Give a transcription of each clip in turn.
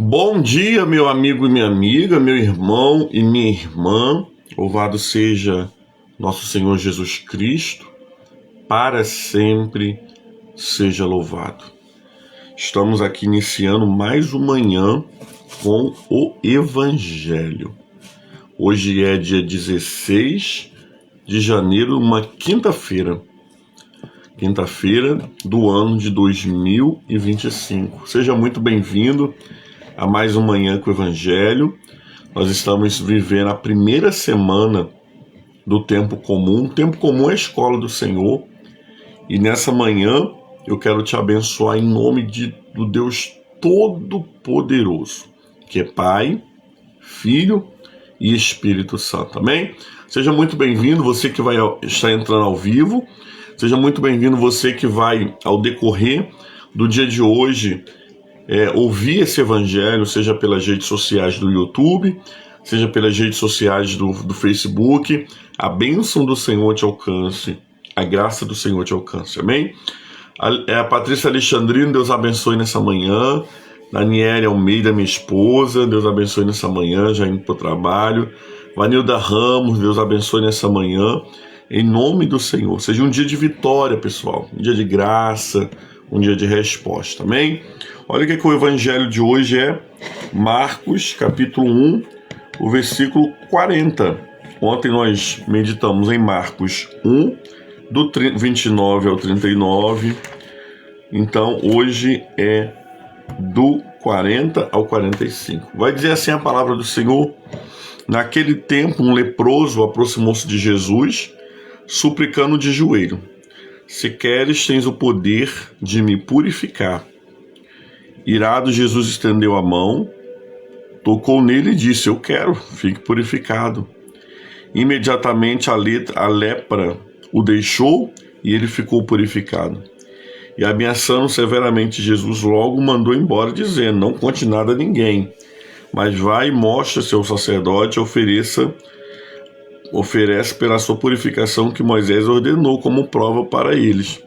Bom dia, meu amigo e minha amiga, meu irmão e minha irmã. Louvado seja nosso Senhor Jesus Cristo, para sempre seja louvado. Estamos aqui iniciando mais uma manhã com o Evangelho. Hoje é dia 16 de janeiro, uma quinta-feira do ano de 2025. Seja muito bem-vindo a mais uma manhã com o Evangelho. Nós estamos vivendo a primeira semana do tempo comum. O tempo comum é a escola do Senhor. E nessa manhã eu quero te abençoar em nome do Deus Todo-Poderoso, que é Pai, Filho e Espírito Santo. Amém? Seja muito bem-vindo, você que vai estar entrando ao vivo. Seja muito bem-vindo você que vai, ao decorrer do dia de hoje, ouvir esse evangelho, seja pelas redes sociais do YouTube, seja pelas redes sociais do Facebook. A bênção do Senhor te alcance, a graça do Senhor te alcance, amém? A Patrícia Alexandrino, Deus abençoe nessa manhã. Daniela Almeida, minha esposa, Deus abençoe nessa manhã, já indo para o trabalho. Vanilda Ramos, Deus abençoe nessa manhã, em nome do Senhor. Seja um dia de vitória, pessoal, um dia de graça, um dia de resposta, amém? Olha o que o evangelho de hoje é Marcos, capítulo 1, o versículo 40. Ontem nós meditamos em Marcos 1, do 29 ao 39. Então, hoje é do 40 ao 45. Vai dizer assim a palavra do Senhor: naquele tempo, um leproso aproximou-se de Jesus, suplicando de joelho: se queres, tens o poder de me purificar. Irado, Jesus estendeu a mão, tocou nele e disse: eu quero, fique purificado. Imediatamente a lepra o deixou e ele ficou purificado. E ameaçando severamente Jesus, logo o mandou embora, dizendo: não conte nada a ninguém, mas vai e mostra-se ao sacerdote e oferece pela sua purificação que Moisés ordenou como prova para eles.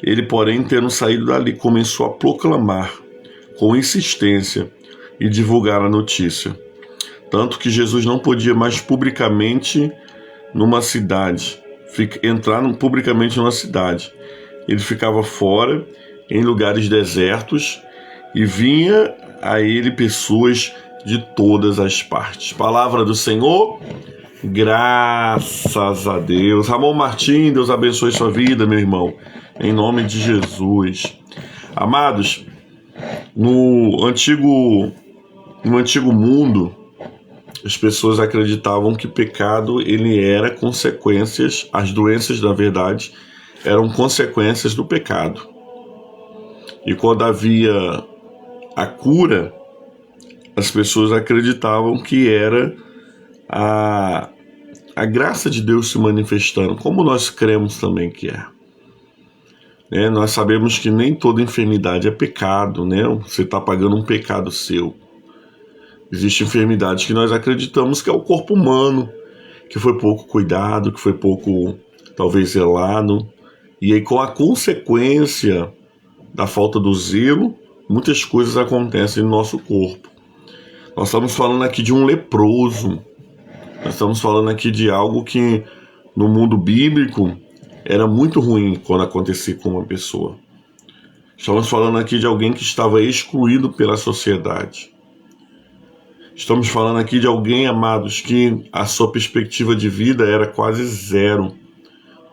Ele, porém, tendo saído dali, começou a proclamar com insistência e divulgar a notícia. Tanto que Jesus não podia mais publicamente numa cidade, publicamente numa cidade. Ele ficava fora, em lugares desertos, e vinha a ele pessoas de todas as partes. Palavra do Senhor, graças a Deus. Ramon Martim, Deus abençoe sua vida, meu irmão, em nome de Jesus. Amados, no antigo mundo, as pessoas acreditavam que pecado ele era consequências, as doenças, na verdade, eram consequências do pecado. E quando havia a cura, as pessoas acreditavam que era a graça de Deus se manifestando, como nós cremos também que é. Nós sabemos que nem toda enfermidade é pecado, né? Você está pagando um pecado seu. Existem enfermidades que nós acreditamos que é o corpo humano, que foi pouco cuidado, que foi pouco, talvez, zelado. E aí, com a consequência da falta do zelo, muitas coisas acontecem no nosso corpo. Nós estamos falando aqui de um leproso. Nós estamos falando aqui de algo que, no mundo bíblico, era muito ruim quando acontecia com uma pessoa. Estamos falando aqui de alguém que estava excluído pela sociedade. Estamos falando aqui de alguém, amados, que a sua perspectiva de vida era quase zero.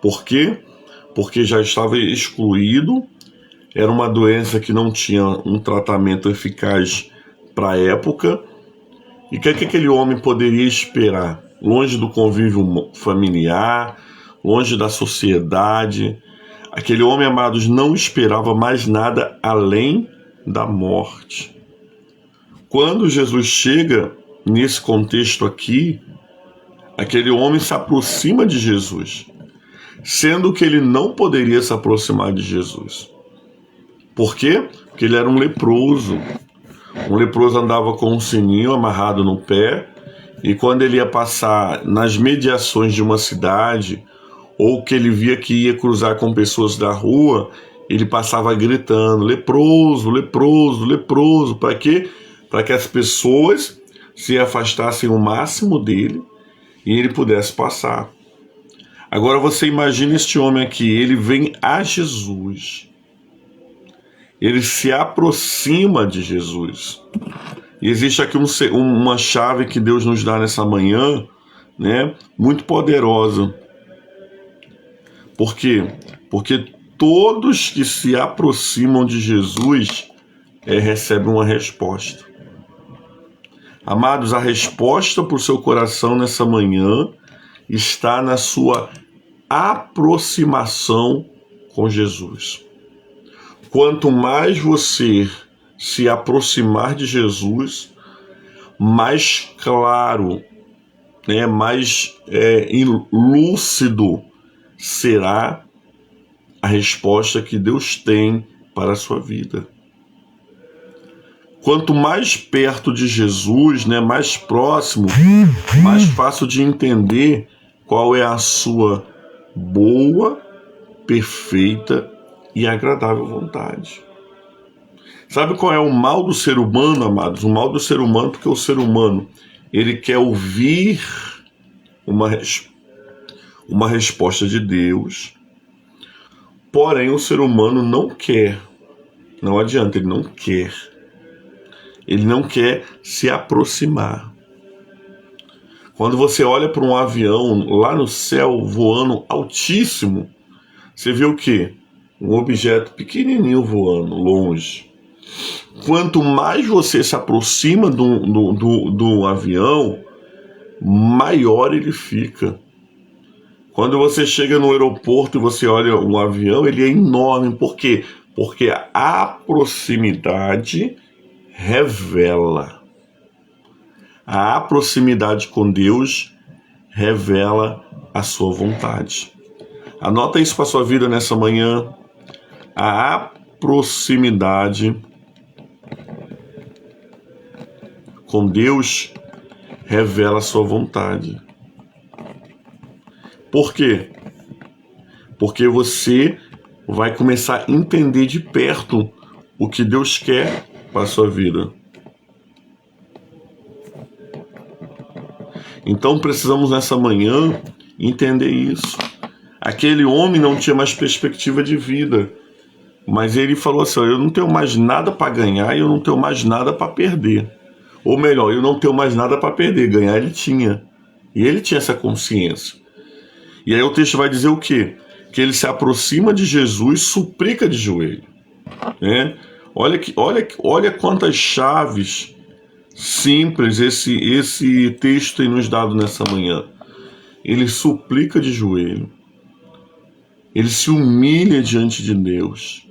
Por quê? Porque já estava excluído, era uma doença que não tinha um tratamento eficaz para a época. E o que aquele homem poderia esperar? Longe do convívio familiar, longe da sociedade. Aquele homem, amados, não esperava mais nada além da morte. Quando Jesus chega nesse contexto aqui, aquele homem se aproxima de Jesus, sendo que ele não poderia se aproximar de Jesus. Por quê? Porque ele era um leproso. Um leproso andava com um sininho amarrado no pé, e quando ele ia passar nas mediações de uma cidade, ou que ele via que ia cruzar com pessoas da rua, ele passava gritando: leproso, leproso, leproso. Para quê? para que as pessoas se afastassem o máximo dele e ele pudesse passar. Agora você imagina este homem aqui, ele vem a Jesus. Ele se aproxima de Jesus. E existe aqui uma chave que Deus nos dá nessa manhã, né, muito poderosa. Por quê? Porque todos que se aproximam de Jesus recebem uma resposta. Amados, a resposta para o seu coração nessa manhã está na sua aproximação com Jesus. Quanto mais você se aproximar de Jesus, mais claro, mais lúcido será a resposta que Deus tem para a sua vida. Quanto mais perto de Jesus, mais próximo, mais fácil de entender qual é a sua boa, perfeita e agradável vontade. Sabe qual é o mal do ser humano, amados? O mal do ser humano, porque o ser humano, ele quer ouvir uma resposta de Deus, porém o ser humano não quer. Não adianta, ele não quer. Ele não quer se aproximar. Quando você olha para um avião lá no céu voando altíssimo, você vê o quê? Um objeto pequenininho voando longe. Quanto mais você se aproxima do avião, maior ele fica. Quando você chega no aeroporto e você olha um avião, ele é enorme. Por quê? Porque a proximidade revela. A proximidade com Deus revela a sua vontade. Anota isso para a sua vida nessa manhã. A proximidade com Deus revela a sua vontade. Por quê? Porque você vai começar a entender de perto o que Deus quer para a sua vida. Então precisamos nessa manhã entender isso. Aquele homem não tinha mais perspectiva de vida, mas ele falou assim: eu não tenho mais nada para ganhar e eu não tenho mais nada para perder. Ou melhor, eu não tenho mais nada para perder. Ganhar ele tinha. E ele tinha essa consciência. E aí o texto vai dizer o quê? Que ele se aproxima de Jesus, suplica de joelho. Olha quantas chaves simples esse texto tem nos dado nessa manhã. Ele suplica de joelho. Ele se humilha diante de Deus.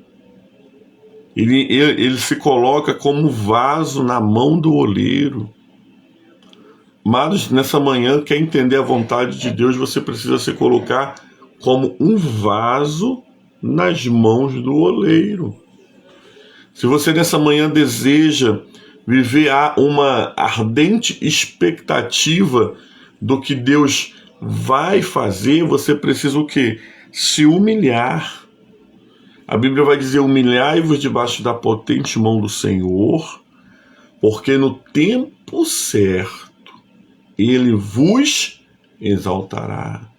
Ele se coloca como vaso na mão do oleiro. Mas nessa manhã, quer entender a vontade de Deus, você precisa se colocar como um vaso nas mãos do oleiro. Se você nessa manhã deseja viver uma ardente expectativa do que Deus vai fazer, você precisa o quê? Se humilhar. A Bíblia vai dizer: humilhai-vos debaixo da potente mão do Senhor, porque no tempo certo Ele vos exaltará.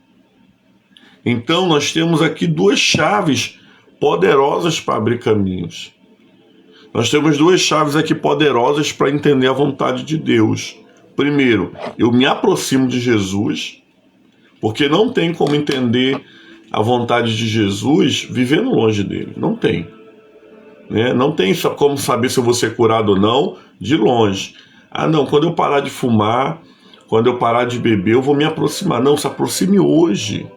Então nós temos aqui duas chaves poderosas para abrir caminhos. Nós temos duas chaves aqui poderosas para entender a vontade de Deus. Primeiro, eu me aproximo de Jesus, porque não tem como entender a vontade de Jesus vivendo longe dele. Não tem. Não tem como saber se eu vou ser curado ou não de longe. Não, quando eu parar de fumar, quando eu parar de beber, eu vou me aproximar. Não, se aproxime hoje.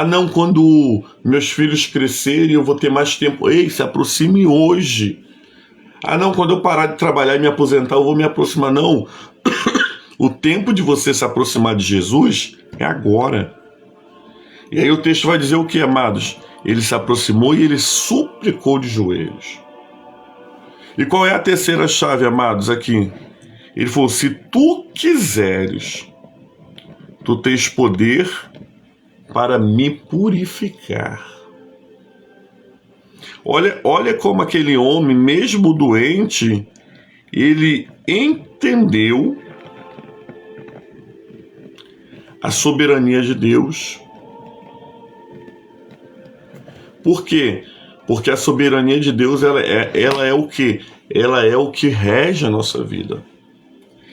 Não, quando meus filhos crescerem, eu vou ter mais tempo. Ei, se aproxime hoje. Não, quando eu parar de trabalhar e me aposentar, eu vou me aproximar. Não. O tempo de você se aproximar de Jesus é agora. E aí o texto vai dizer o que, amados? Ele se aproximou e ele suplicou de joelhos. E qual é a terceira chave, amados, aqui? Ele falou: se tu quiseres, tu tens poder para me purificar. Olha como aquele homem, mesmo doente, ele entendeu a soberania de Deus. Por quê? Porque a soberania de Deus, ela é o quê? Ela é o que rege a nossa vida.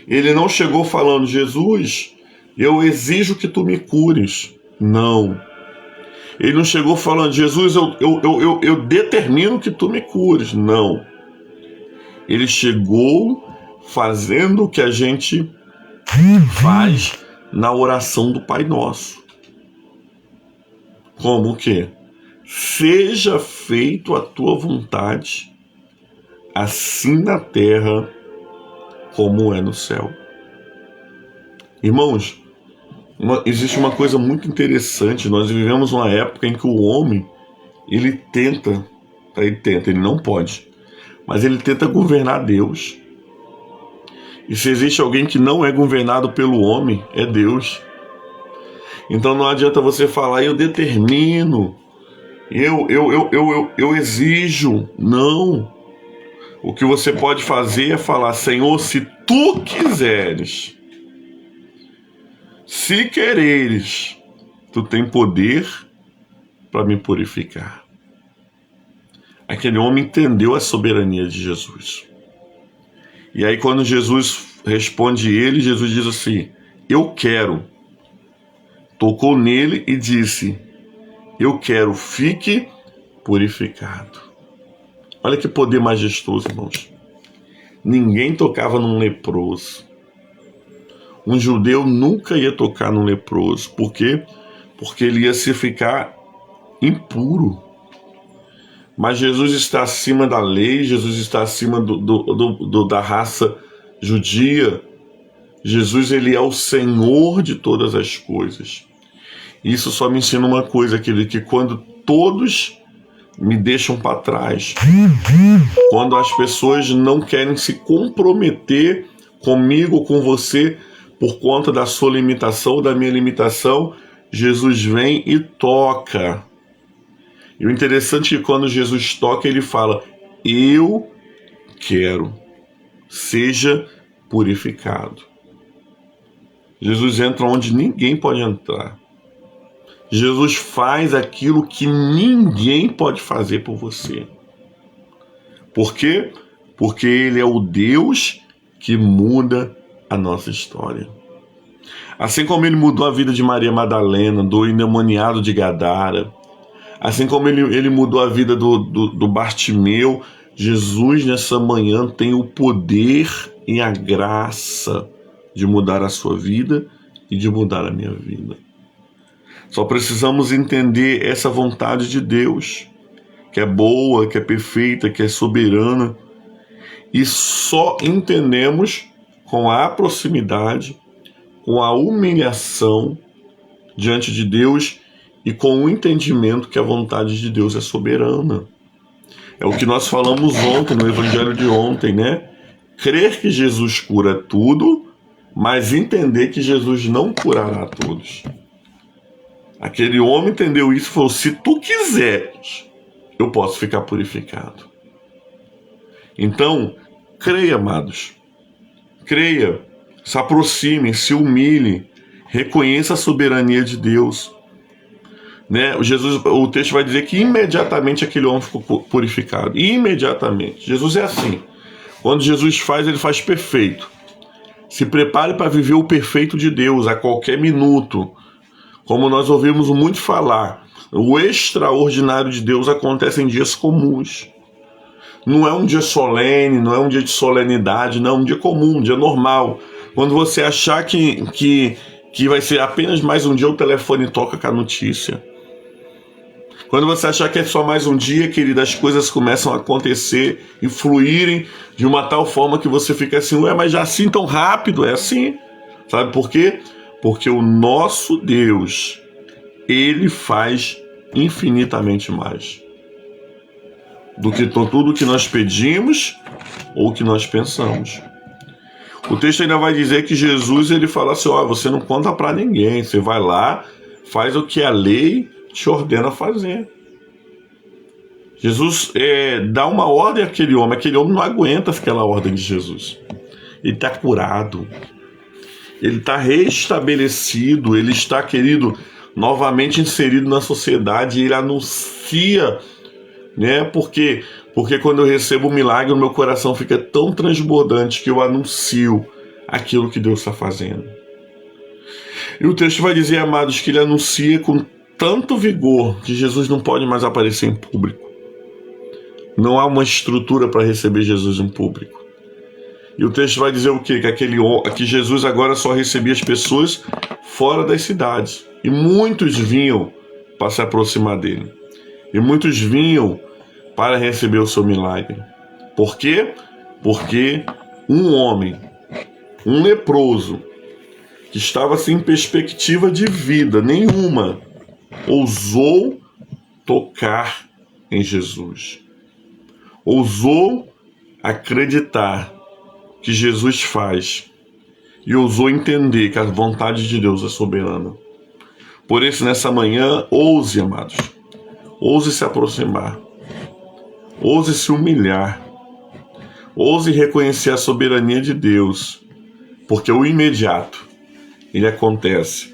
Ele não chegou falando: Jesus, eu exijo que tu me cures. Não. Ele não chegou falando: Jesus, eu determino que tu me cures. Não. Ele chegou fazendo o que a gente faz na oração do Pai Nosso. Como o quê? Seja feito a tua vontade, assim na terra como é no céu. Irmãos, existe uma coisa muito interessante. Nós vivemos uma época em que o homem, ele não pode, mas ele tenta governar Deus. E se existe alguém que não é governado pelo homem, é Deus. Então não adianta você falar: eu determino, eu exijo. Não. O que você pode fazer é falar: Senhor, se tu quiseres, se quereres, tu tem poder para me purificar. Aquele homem entendeu a soberania de Jesus. E aí quando Jesus responde ele, Jesus diz assim: eu quero. Tocou nele e disse: eu quero, fique purificado. Olha que poder majestoso, irmãos. Ninguém tocava num leproso. Um judeu nunca ia tocar num leproso. Por quê? Porque ele ia se ficar impuro. Mas Jesus está acima da lei, Jesus está acima da raça judia. Jesus, ele é o Senhor de todas as coisas. Isso só me ensina uma coisa, que quando todos me deixam para trás, quando as pessoas não querem se comprometer comigo, com você, por conta da sua limitação ou da minha limitação, Jesus vem e toca. E o interessante é que quando Jesus toca, ele fala: eu quero, seja purificado. Jesus entra onde ninguém pode entrar. Jesus faz aquilo que ninguém pode fazer por você. Por quê? Porque ele é o Deus que muda a nossa história. Assim como ele mudou a vida de Maria Madalena, do endemoniado de Gadara, assim como ele mudou a vida do Bartimeu, Jesus nessa manhã tem o poder e a graça de mudar a sua vida e de mudar a minha vida. Só precisamos entender essa vontade de Deus, que é boa, que é perfeita, que é soberana, e só entendemos com a proximidade, com a humilhação diante de Deus e com o entendimento que a vontade de Deus é soberana. É o que nós falamos ontem, no evangelho de ontem, né? Crer que Jesus cura tudo, mas entender que Jesus não curará a todos. Aquele homem entendeu isso e falou: se tu quiseres, eu posso ficar purificado. Então, creia, amados. Creia, se aproxime, se humilhe, reconheça a soberania de Deus. Né? O texto vai dizer que imediatamente aquele homem ficou purificado. Imediatamente. Jesus é assim. Quando Jesus faz, ele faz perfeito. Se prepare para viver o perfeito de Deus a qualquer minuto. Como nós ouvimos muito falar, o extraordinário de Deus acontece em dias comuns. Não é um dia solene, não é um dia de solenidade, não é um dia comum, um dia normal. Quando você achar que vai ser apenas mais um dia, o telefone toca com a notícia. Quando você achar que é só mais um dia, querido, as coisas começam a acontecer e fluírem de uma tal forma que você fica assim: ué, mas já assim tão rápido? É assim. Sabe por quê? Porque o nosso Deus, ele faz infinitamente mais do que tudo que nós pedimos ou que nós pensamos. O texto ainda vai dizer que Jesus, ele fala assim: ó, você não conta para ninguém, você vai lá, faz o que a lei te ordena fazer. Jesus dá uma ordem àquele homem não aguenta aquela ordem de Jesus. Ele está curado, ele está restabelecido, ele está, querido, novamente inserido na sociedade, ele anuncia, né? Porque quando eu recebo um milagre, o meu coração fica tão transbordante que eu anuncio aquilo que Deus está fazendo. E o texto vai dizer, amados, que ele anuncia com tanto vigor que Jesus não pode mais aparecer em público. Não há uma estrutura para receber Jesus em público. E o texto vai dizer o quê? Que Jesus agora só recebia as pessoas fora das cidades. E muitos vinham para se aproximar dele. E muitos vinham para receber o seu milagre. Por quê? Porque um homem, um leproso, que estava sem perspectiva de vida nenhuma, ousou tocar em Jesus. Ousou acreditar que Jesus faz e ousou entender que a vontade de Deus é soberana. Por isso, nessa manhã, ouse, amados, ouse se aproximar, ouse se humilhar, ouse reconhecer a soberania de Deus, porque o imediato, ele acontece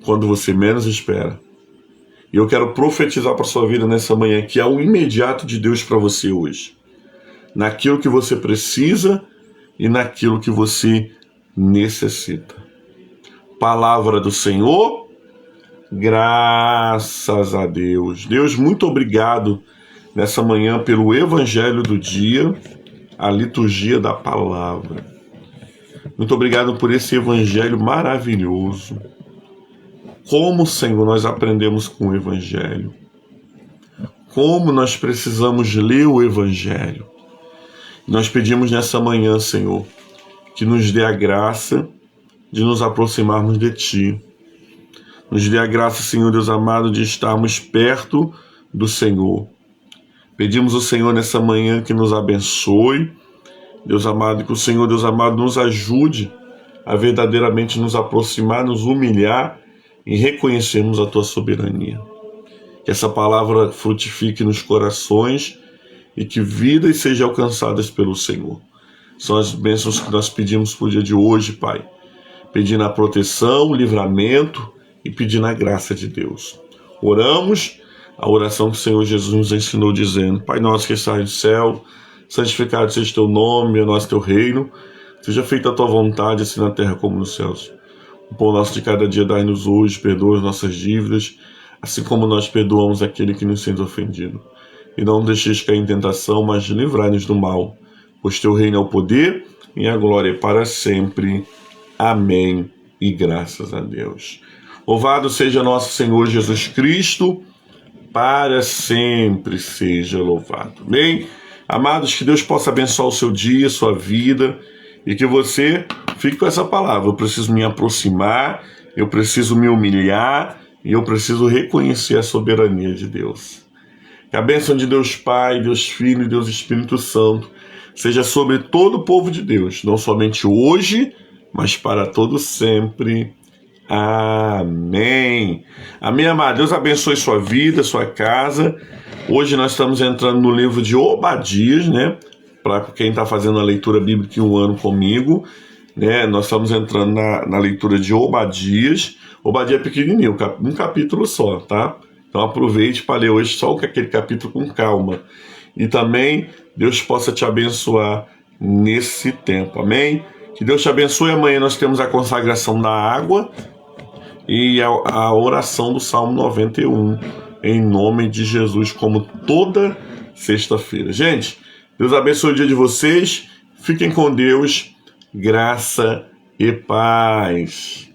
quando você menos espera. E eu quero profetizar para a sua vida nessa manhã que há o imediato de Deus para você hoje, naquilo que você precisa e naquilo que você necessita. Palavra do Senhor, graças a Deus. Deus, muito obrigado nessa manhã pelo Evangelho do dia, a liturgia da palavra. Muito obrigado por esse Evangelho maravilhoso. Como, Senhor, nós aprendemos com o Evangelho. Como nós precisamos ler o Evangelho. Nós pedimos nessa manhã, Senhor, que nos dê a graça de nos aproximarmos de Ti. Nos dê a graça, Senhor Deus amado, de estarmos perto do Senhor. Pedimos ao Senhor nessa manhã que nos abençoe, Deus amado, que o Senhor, Deus amado, nos ajude a verdadeiramente nos aproximar, nos humilhar e reconhecermos a Tua soberania. Que essa palavra frutifique nos corações e que vidas sejam alcançadas pelo Senhor. São as bênçãos que nós pedimos para o dia de hoje, Pai. Pedindo a proteção, o livramento e pedindo a graça de Deus. Oramos a oração que o Senhor Jesus nos ensinou dizendo: Pai nosso que estás no céu, santificado seja o Teu nome, a nosso Teu reino. Seja feita a Tua vontade, assim na terra como nos céus. O pão nosso de cada dia dai-nos hoje, perdoa as nossas dívidas, assim como nós perdoamos aquele que nos tem ofendido. E não nos deixeis cair em tentação, mas livrai-nos do mal. Pois Teu reino é o poder e a glória para sempre. Amém. E graças a Deus. Louvado seja nosso Senhor Jesus Cristo, para sempre seja louvado. Amém? Amados, que Deus possa abençoar o seu dia, sua vida, e que você fique com essa palavra. Eu preciso me aproximar, eu preciso me humilhar, e eu preciso reconhecer a soberania de Deus. Que a bênção de Deus Pai, Deus Filho e Deus Espírito Santo seja sobre todo o povo de Deus, não somente hoje, mas para todo sempre. Amém. Amém, amado. Deus abençoe sua vida, sua casa. Hoje nós estamos entrando no livro de Obadias, né? Para quem está fazendo a leitura bíblica em um ano comigo, né? Nós estamos entrando na leitura de Obadias. Obadias é pequenininho, um capítulo só, tá? Então aproveite para ler hoje só aquele capítulo com calma. E também Deus possa te abençoar nesse tempo, amém? Que Deus te abençoe. Amanhã nós temos a consagração da água e a oração do Salmo 91, em nome de Jesus, como toda sexta-feira. Gente, Deus abençoe o dia de vocês. Fiquem com Deus. Graça e paz.